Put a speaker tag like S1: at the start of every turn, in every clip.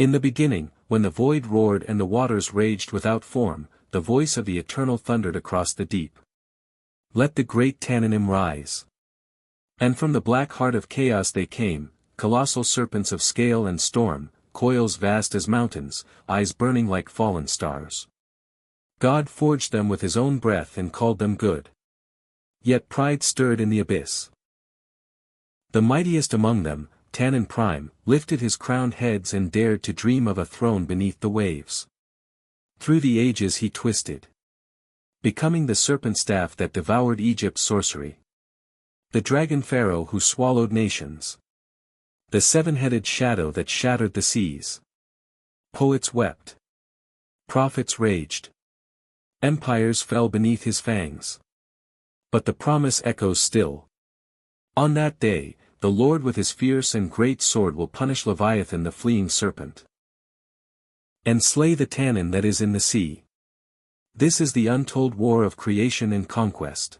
S1: In the beginning, when the void roared and the waters raged without form, the voice of the Eternal thundered across the deep. Let the great Tanninim rise. And from the black heart of chaos they came, colossal serpents of scale and storm, coils vast as mountains, eyes burning like fallen stars. God forged them with his own breath and called them good. Yet pride stirred in the abyss. The mightiest among them, Tannin Prime, lifted his crowned heads and dared to dream of a throne beneath the waves. Through the ages he twisted, becoming the serpent staff that devoured Egypt's sorcery. The dragon-pharaoh who swallowed nations. The seven-headed shadow that shattered the seas. Poets wept. Prophets raged. Empires fell beneath his fangs. But the promise echoes still. On that day, the Lord with his fierce and great sword will punish Leviathan the fleeing serpent. And slay the tannin that is in the sea. This is the untold war of creation and conquest.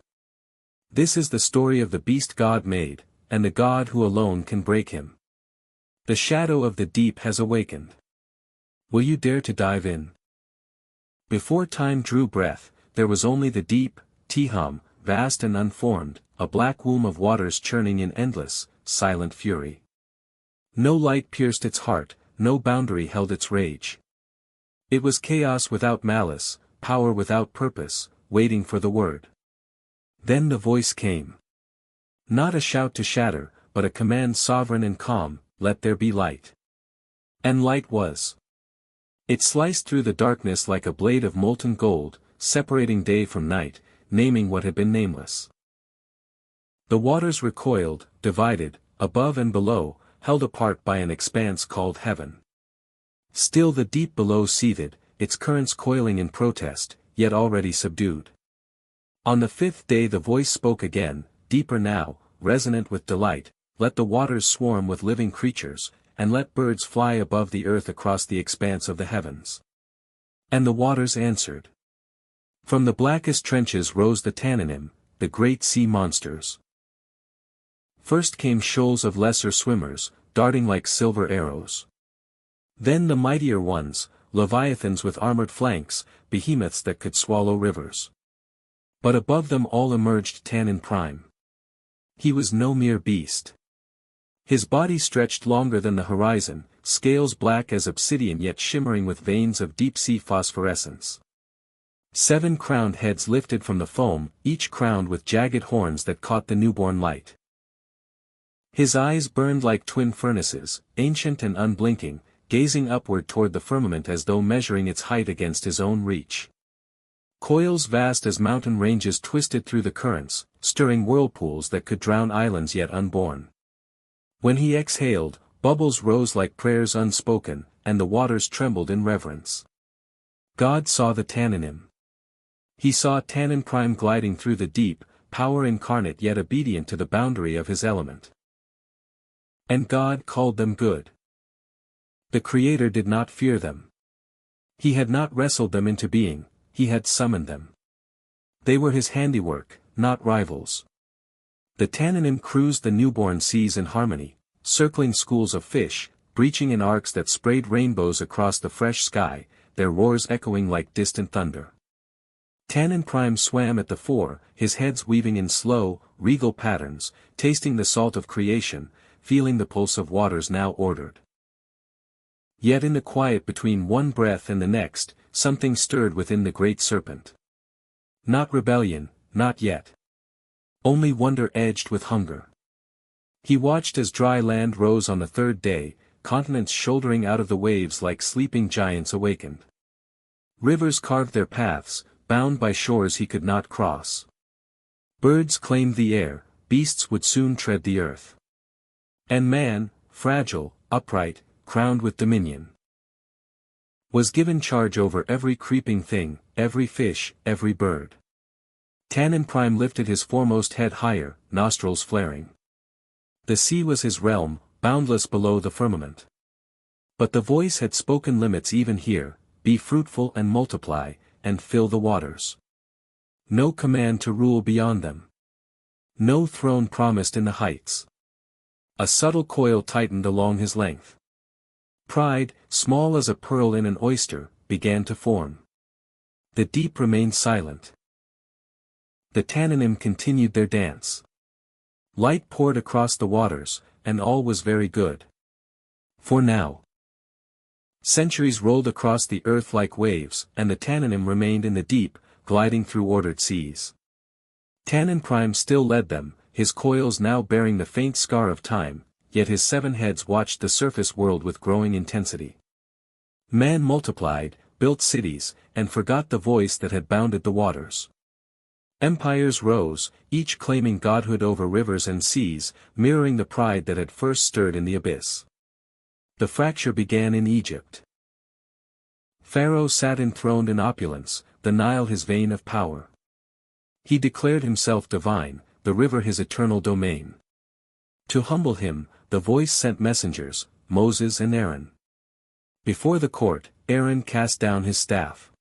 S1: This is the story of the beast God made, and the God who alone can break him. The shadow of the deep has awakened. Will you dare to dive in? Before time drew breath, there was only the deep, Tehom, vast and unformed, a black womb of waters churning in endless, silent fury. No light pierced its heart, no boundary held its rage. It was chaos without malice, power without purpose, waiting for the word. Then the voice came. Not a shout to shatter, but a command sovereign and calm, let there be light. And light was. It sliced through the darkness like a blade of molten gold, separating day from night, naming what had been nameless. The waters recoiled, divided, above and below, held apart by an expanse called heaven. Still the deep below seethed, its currents coiling in protest, yet already subdued. On the fifth day the voice spoke again, deeper now, resonant with delight, let the waters swarm with living creatures, and let birds fly above the earth across the expanse of the heavens. And the waters answered. From the blackest trenches rose the Tanninim, the great sea monsters. First came shoals of lesser swimmers, darting like silver arrows. Then the mightier ones, leviathans with armored flanks, behemoths that could swallow rivers. But above them all emerged Tannin Prime. He was no mere beast. His body stretched longer than the horizon, scales black as obsidian yet shimmering with veins of deep-sea phosphorescence. 7 crowned heads lifted from the foam, each crowned with jagged horns that caught the newborn light. His eyes burned like twin furnaces, ancient and unblinking, gazing upward toward the firmament as though measuring its height against his own reach. Coils vast as mountain ranges twisted through the currents, stirring whirlpools that could drown islands yet unborn. When he exhaled, bubbles rose like prayers unspoken, and the waters trembled in reverence. God saw the Tanninim. He saw Tannin Prime gliding through the deep, power incarnate yet obedient to the boundary of his element. And God called them good. The Creator did not fear them. He had not wrestled them into being, he had summoned them. They were his handiwork, not rivals. The Tanninim cruised the newborn seas in harmony, circling schools of fish, breaching in arcs that sprayed rainbows across the fresh sky, their roars echoing like distant thunder. Tannin Prime swam at the fore, his heads weaving in slow, regal patterns, tasting the salt of creation, feeling the pulse of waters now ordered. Yet in the quiet between one breath and the next, something stirred within the great serpent. Not rebellion, not yet. Only wonder edged with hunger. He watched as dry land rose on the third day, continents shouldering out of the waves like sleeping giants awakened. Rivers carved their paths, bound by shores he could not cross. Birds claimed the air, beasts would soon tread the earth. And man, fragile, upright, crowned with dominion, was given charge over every creeping thing, every fish, every bird. Tannin Prime lifted his foremost head higher, nostrils flaring. The sea was his realm, boundless below the firmament. But the voice had spoken limits even here, be fruitful and multiply, and fill the waters. No command to rule beyond them. No throne promised in the heights. A subtle coil tightened along his length. Pride, small as a pearl in an oyster, began to form. The deep remained silent. The Tanninim continued their dance. Light poured across the waters, and all was very good. For now. Centuries rolled across the earth like waves, and the Tanninim remained in the deep, gliding through ordered seas. Tannin Prime still led them, his coils now bearing the faint scar of time, yet his 7 heads watched the surface world with growing intensity. Man multiplied, built cities, and forgot the voice that had bounded the waters. Empires rose, each claiming godhood over rivers and seas, mirroring the pride that had first stirred in the abyss. The fracture began in Egypt. Pharaoh sat enthroned in opulence, the Nile his vein of power. He declared himself divine, the river his eternal domain. To humble him, the voice sent messengers, Moses and Aaron. Before the court, Aaron cast down his staff.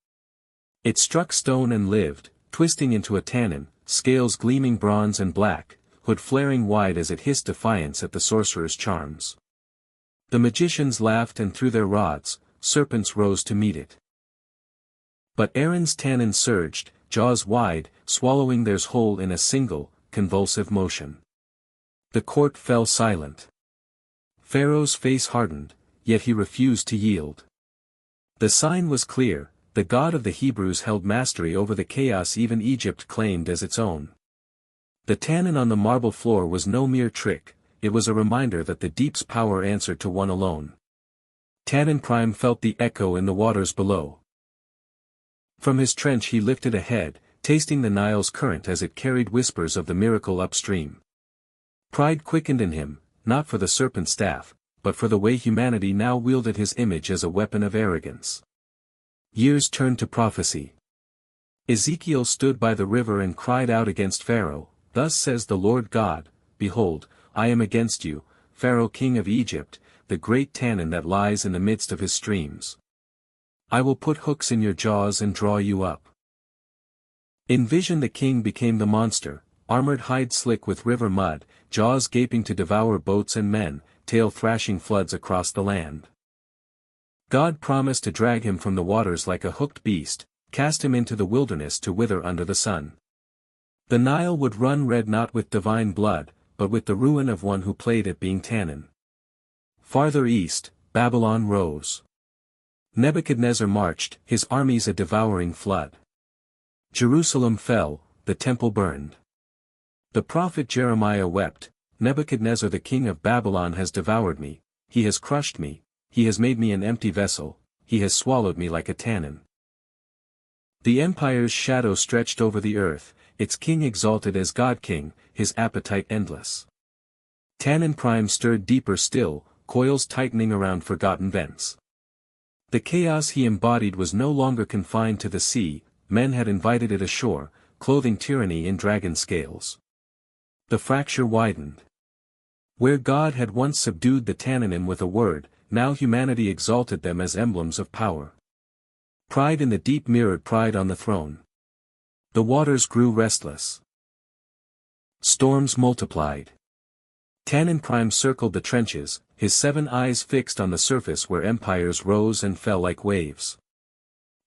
S1: It struck stone and lived, twisting into a tannin, scales gleaming bronze and black, hood flaring wide as it hissed defiance at the sorcerer's charms. The magicians laughed and threw their rods, serpents rose to meet it. But Aaron's tannin surged, jaws wide, swallowing theirs whole in a single, convulsive motion. The court fell silent. Pharaoh's face hardened, yet he refused to yield. The sign was clear, the God of the Hebrews held mastery over the chaos even Egypt claimed as its own. The tannin on the marble floor was no mere trick, it was a reminder that the deep's power answered to one alone. Tannin Prime felt the echo in the waters below. From his trench he lifted a head, tasting the Nile's current as it carried whispers of the miracle upstream. Pride quickened in him, not for the serpent staff, but for the way humanity now wielded his image as a weapon of arrogance. Years turned to prophecy. Ezekiel stood by the river and cried out against Pharaoh, "Thus says the Lord God, Behold, I am against you, Pharaoh king of Egypt, the great tannin that lies in the midst of his streams. I will put hooks in your jaws and draw you up." In vision the king became the monster, armored hide slick with river mud, jaws gaping to devour boats and men, tail thrashing floods across the land. God promised to drag him from the waters like a hooked beast, cast him into the wilderness to wither under the sun. The Nile would run red not with divine blood, but with the ruin of one who played at being tannin. Farther east, Babylon rose. Nebuchadnezzar marched, his armies a devouring flood. Jerusalem fell, the temple burned. The prophet Jeremiah wept, "Nebuchadnezzar the king of Babylon has devoured me, he has crushed me, he has made me an empty vessel, he has swallowed me like a tannin." The empire's shadow stretched over the earth, its king exalted as God-king, his appetite endless. Tannin Prime stirred deeper still, coils tightening around forgotten vents. The chaos he embodied was no longer confined to the sea, men had invited it ashore, clothing tyranny in dragon scales. The fracture widened. Where God had once subdued the Tanninim with a word, now humanity exalted them as emblems of power. Pride in the deep mirrored pride on the throne. The waters grew restless. Storms multiplied. Tannin Prime circled the trenches, his 7 eyes fixed on the surface where empires rose and fell like waves.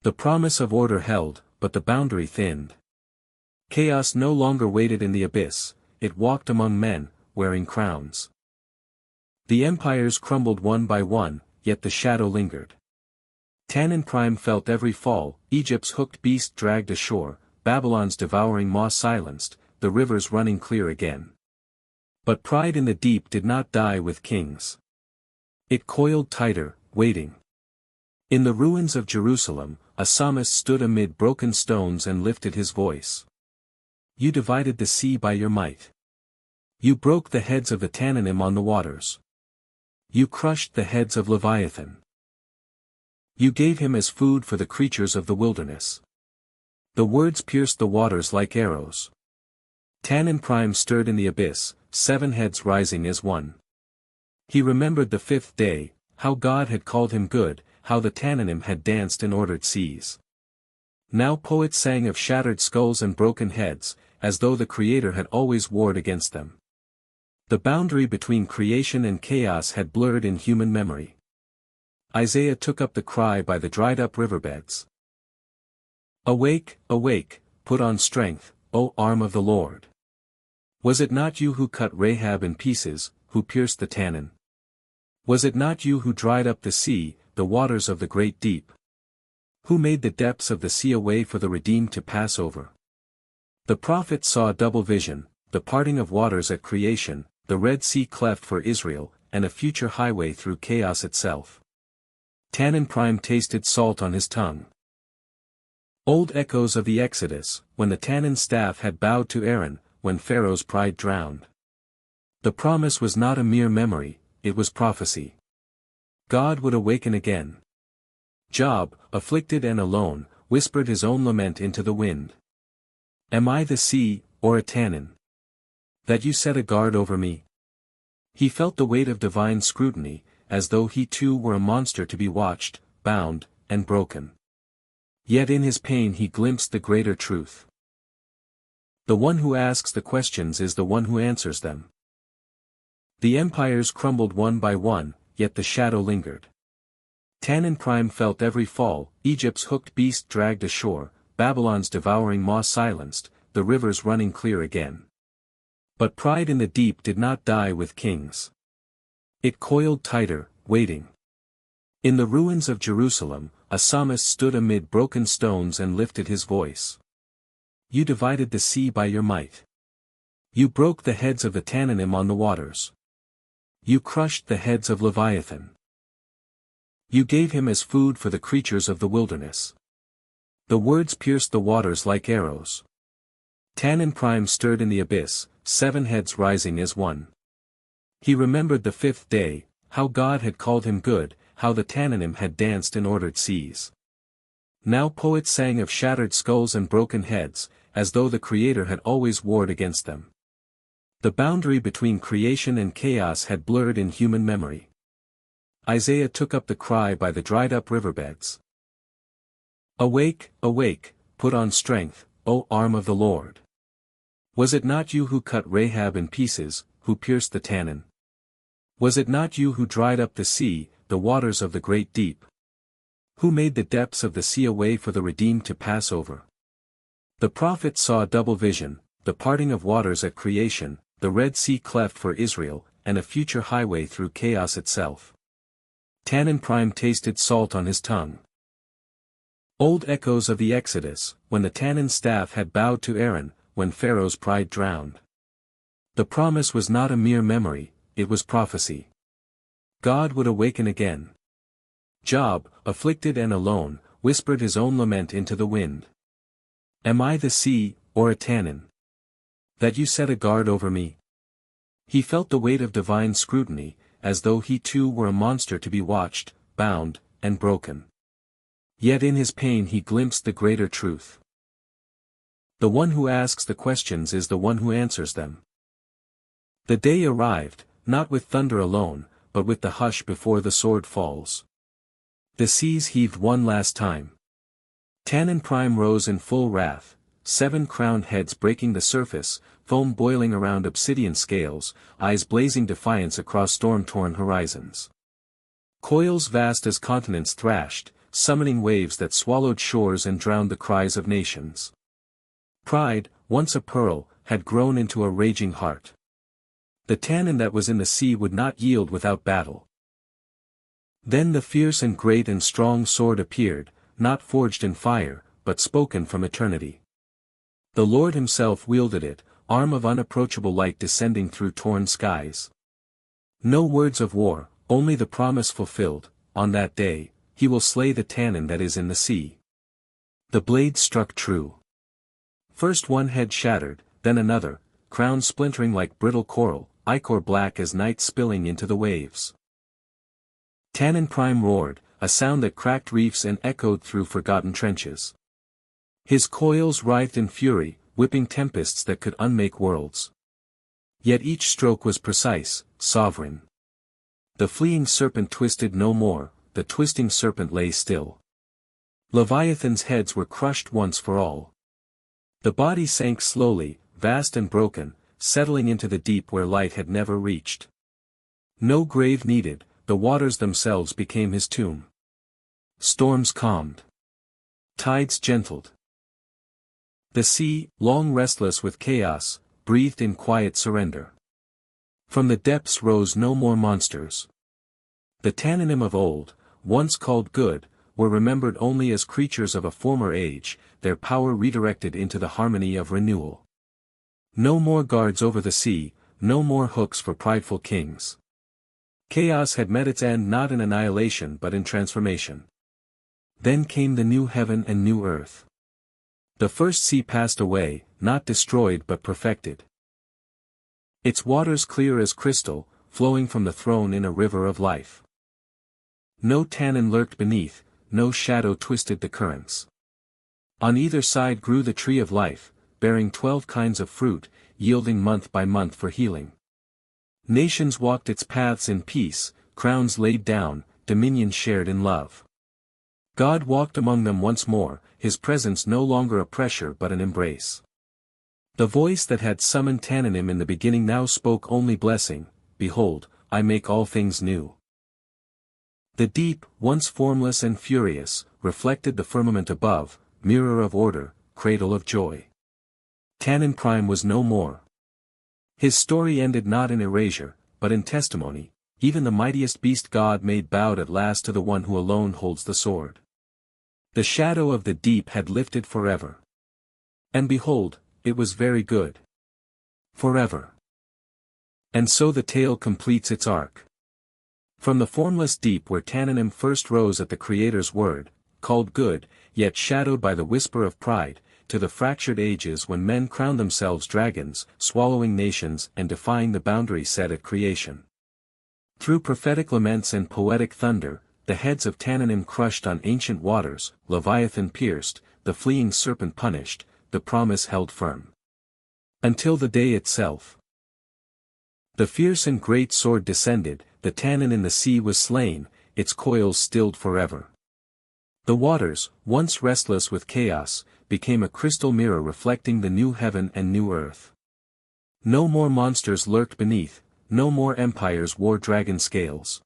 S1: The promise of order held, but the boundary thinned. Chaos no longer waited in the abyss, it walked among men, wearing crowns. The empires crumbled one by one, yet the shadow lingered. Tannin Prime felt every fall, Egypt's hooked beast dragged ashore, Babylon's devouring maw silenced, the rivers running clear again. But pride in the deep did not die with kings. It coiled tighter, waiting. In the ruins of Jerusalem, a psalmist stood amid broken stones and lifted his voice. "You divided the sea by your might. You broke the heads of the Tanninim on the waters. You crushed the heads of Leviathan. You gave him as food for the creatures of the wilderness." The words pierced the waters like arrows. Tannin Prime stirred in the abyss, 7 heads rising as one. He remembered the 5th day, how God had called him good, how the Tanninim had danced in ordered seas. Now poets sang of shattered skulls and broken heads, as though the Creator had always warred against them. The boundary between creation and chaos had blurred in human memory. Isaiah took up the cry by the dried-up riverbeds. Awake, awake, put on strength, O arm of the Lord. Was it not you who cut Rahab in pieces, who pierced the Tannin? Was it not you who dried up the sea, the waters of the great deep? Who made the depths of the sea a way for the redeemed to pass over? The prophet saw a double vision, the parting of waters at creation, the Red Sea cleft for Israel, and a future highway through chaos itself. Tannin Prime tasted salt on his tongue. Old echoes of the Exodus, when the Tannin staff had bowed to Aaron, when Pharaoh's pride drowned. The promise was not a mere memory, it was prophecy. God would awaken again. Job, afflicted and alone, whispered his own lament into the wind. Am I the sea, or a Tannin, that you set a guard over me? He felt the weight of divine scrutiny, as though he too were a monster to be watched, bound, and broken. Yet in his pain he glimpsed the greater truth. The one who asks the questions is the one who answers them. The empires crumbled one by one, yet the shadow lingered. Tannin Prime felt every fall, Egypt's hooked beast dragged ashore, Babylon's devouring maw silenced, the rivers running clear again. But pride in the deep did not die with kings. It coiled tighter, waiting. In the ruins of Jerusalem, a psalmist stood amid broken stones and lifted his voice. You divided the sea by your might. You broke the heads of the Tanninim on the waters. You crushed the heads of Leviathan. You gave him as food for the creatures of the wilderness. The words pierced the waters like arrows. Tannin Prime stirred in the abyss, 7 heads rising as one. He remembered the 5th day, how God had called him good, how the Tanninim had danced in ordered seas. Now poets sang of shattered skulls and broken heads, as though the Creator had always warred against them. The boundary between creation and chaos had blurred in human memory. Isaiah took up the cry by the dried-up riverbeds. Awake, awake, put on strength, O arm of the Lord. Was it not you who cut Rahab in pieces, who pierced the Tannin? Was it not you who dried up the sea, the waters of the great deep? Who made the depths of the sea a way for the redeemed to pass over? The prophet saw a double vision, the parting of waters at creation, the Red Sea cleft for Israel, and a future highway through chaos itself. Tannin Prime tasted salt on his tongue. Old echoes of the Exodus, when the Tannin staff had bowed to Aaron, when Pharaoh's pride drowned. The promise was not a mere memory, it was prophecy. God would awaken again. Job, afflicted and alone, whispered his own lament into the wind. Am I the sea, or a Tannin, that you set a guard over me? He felt the weight of divine scrutiny, as though he too were a monster to be watched, bound, and broken. Yet in his pain he glimpsed the greater truth. The one who asks the questions is the one who answers them. The day arrived, not with thunder alone, but with the hush before the sword falls. The seas heaved one last time. Tannin Prime rose in full wrath, 7 crowned heads breaking the surface, foam boiling around obsidian scales, eyes blazing defiance across storm-torn horizons. Coils vast as continents thrashed, summoning waves that swallowed shores and drowned the cries of nations. Pride, once a pearl, had grown into a raging heart. The Tannin that was in the sea would not yield without battle. Then the fierce and great and strong sword appeared, not forged in fire, but spoken from eternity. The Lord himself wielded it, arm of unapproachable light descending through torn skies. No words of war, only the promise fulfilled, on that day, he will slay the Tannin that is in the sea. The blade struck true. First one head shattered, then another, crown splintering like brittle coral, ichor black as night spilling into the waves. Tannin Prime roared, a sound that cracked reefs and echoed through forgotten trenches. His coils writhed in fury, whipping tempests that could unmake worlds. Yet each stroke was precise, sovereign. The fleeing serpent twisted no more, the twisting serpent lay still. Leviathan's heads were crushed once for all. The body sank slowly, vast and broken, settling into the deep where light had never reached. No grave needed, the waters themselves became his tomb. Storms calmed. Tides gentled. The sea, long restless with chaos, breathed in quiet surrender. From the depths rose no more monsters. The Tanninim of old, once called good, were remembered only as creatures of a former age, their power redirected into the harmony of renewal. No more guards over the sea, no more hooks for prideful kings. Chaos had met its end not in annihilation but in transformation. Then came the new heaven and new earth. The first sea passed away, not destroyed but perfected. Its waters clear as crystal, flowing from the throne in a river of life. No tannin lurked beneath, no shadow twisted the currents. On either side grew the tree of life, bearing 12 kinds of fruit, yielding month by month for healing. Nations walked its paths in peace, crowns laid down, dominion shared in love. God walked among them once more, his presence no longer a pressure but an embrace. The voice that had summoned Tanninim in the beginning now spoke only blessing, behold, I make all things new. The deep, once formless and furious, reflected the firmament above, mirror of order, cradle of joy. Tannin Prime was no more. His story ended not in erasure, but in testimony, even the mightiest beast God made bowed at last to the one who alone holds the sword. The shadow of the deep had lifted forever. And behold, it was very good. Forever. And so the tale completes its arc. From the formless deep where Tanninim first rose at the Creator's word, called good, yet shadowed by the whisper of pride, to the fractured ages when men crowned themselves dragons, swallowing nations and defying the boundary set at creation. Through prophetic laments and poetic thunder, the heads of Tanninim crushed on ancient waters, Leviathan pierced, the fleeing serpent punished, the promise held firm. Until the day itself. The fierce and great sword descended, the tannin in the sea was slain, its coils stilled forever. The waters, once restless with chaos, became a crystal mirror reflecting the new heaven and new earth. No more monsters lurked beneath, no more empires wore dragon scales.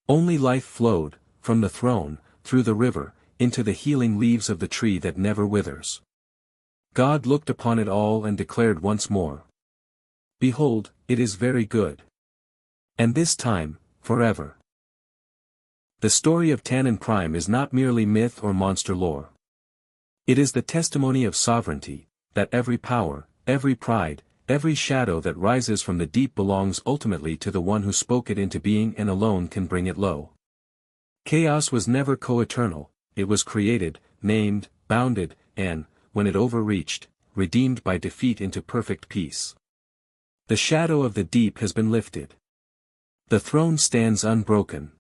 S1: Only life flowed, from the throne, through the river, into the healing leaves of the tree that never withers. God looked upon it all and declared once more. Behold, it is very good. And this time, forever. The story of Tannin Prime is not merely myth or monster lore. It is the testimony of sovereignty, that every power, every pride, every shadow that rises from the deep belongs ultimately to the one who spoke it into being and alone can bring it low. Chaos was never co-eternal, it was created, named, bounded, and, when it overreached, redeemed by defeat into perfect peace. The shadow of the deep has been lifted. The throne stands unbroken.